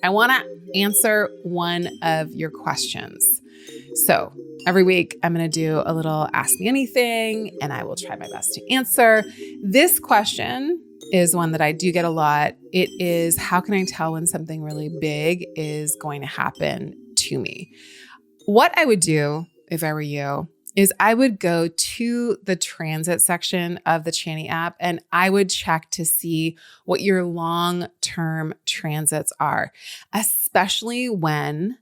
I want to answer one of your questions. So every week I'm going to do a little Ask Me Anything, and I will try my best to answer. This question is one that I do get a lot. It is, how can I tell when something really big is going to happen to me? What I would do if I were you is I would go to the transit section of the CHANI app and I would check to see what your long-term transits are, especially when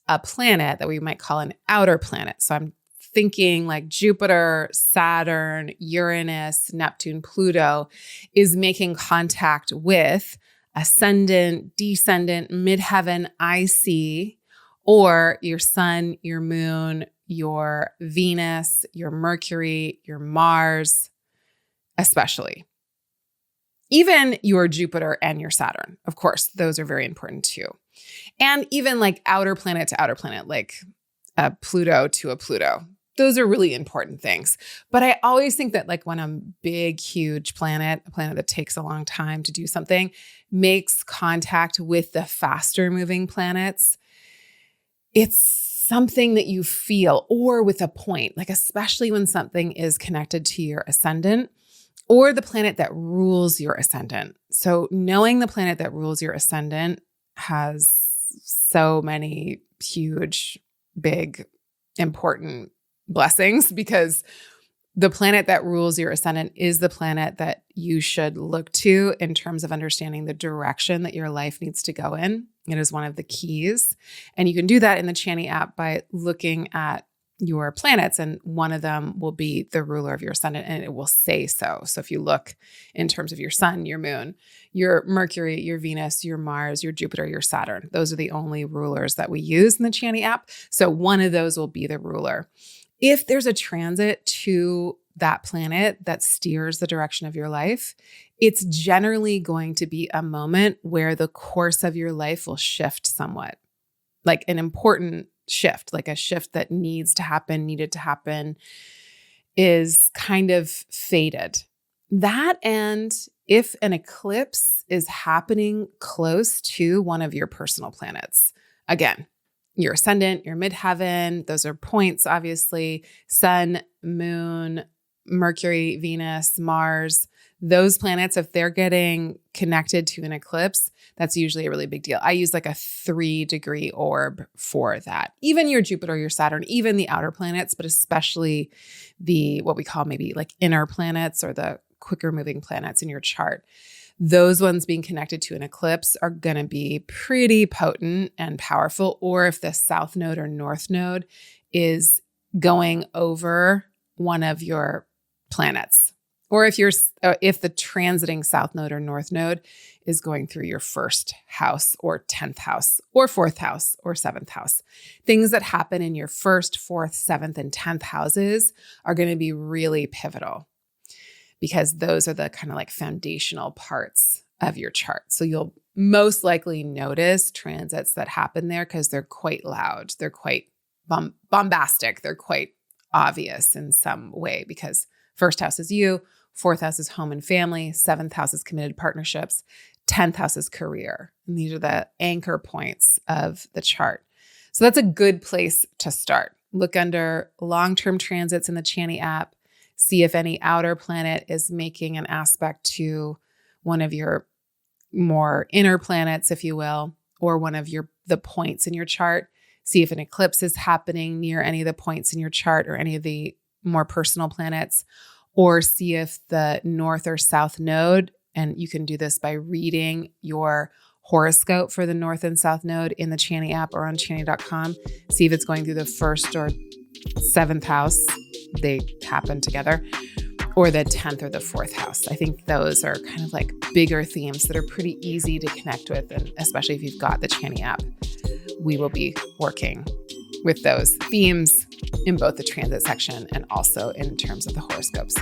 a planet that we might call an outer planet. So I'm thinking like Jupiter, Saturn, Uranus, Neptune, Pluto is making contact with ascendant, descendant, midheaven, IC, or your sun, your moon, your Venus, your Mercury, your Mars, especially. Even your Jupiter and your Saturn, of course, those are very important too. And even like outer planet to outer planet, like a Pluto to a Pluto. Those are really important things. But I always think that like when a big, huge planet, a planet that takes a long time to do something, makes contact with the faster moving planets, it's something that you feel, or with a point, like especially when something is connected to your ascendant or the planet that rules your ascendant. So knowing the planet that rules your ascendant has so many huge, big, important blessings, because the planet that rules your ascendant is the planet that you should look to in terms of understanding the direction that your life needs to go in. It is one of the keys. And you can do that in the CHANI app by looking at your planets, and one of them will be the ruler of your ascendant, and it will say so. So if you look in terms of your sun, your moon, your Mercury, your Venus, your Mars, your Jupiter, your Saturn, those are the only rulers that we use in the CHANI app. So one of those will be the ruler. If there's a transit to that planet that steers the direction of your life, it's generally going to be a moment where the course of your life will shift somewhat, like an important shift, like a shift that needed to happen, is kind of fated. That, and if an eclipse is happening close to one of your personal planets, again, your ascendant, your midheaven, those are points, obviously, sun, moon, Mercury, Venus, Mars, those planets, if they're getting connected to an eclipse, that's usually a really big deal. I use like a 3-degree orb for that. Even your Jupiter, your Saturn, even the outer planets, but especially the, what we call maybe like inner planets or the quicker moving planets in your chart. Those ones being connected to an eclipse are going to be pretty potent and powerful. Or if the south node or north node is going over one of your planets, or if the transiting south node or north node is going through your first house or 10th house or 4th house or 7th house. Things that happen in your first, 4th, 7th, and 10th houses are going to be really pivotal, because those are the kind of like foundational parts of your chart. So you'll most likely notice transits that happen there because they're quite loud. They're quite bombastic. They're quite obvious in some way, because first house is you, 4th house is home and family, 7th house is committed partnerships, 10th house is career. And these are the anchor points of the chart. So that's a good place to start. Look under long-term transits in the CHANI app. See if any outer planet is making an aspect to one of your more inner planets, if you will, or one of the points in your chart. See if an eclipse is happening near any of the points in your chart or any of the more personal planets, or see if the north or south node, and you can do this by reading your horoscope for the north and south node in the CHANI app or on chani.com. See if it's going through the 1st or 7th house. They happen together, or the 10th or the 4th house. I think those are kind of like bigger themes that are pretty easy to connect with. And especially if you've got the CHANI app, we will be working with those themes in both the transit section and also in terms of the horoscopes.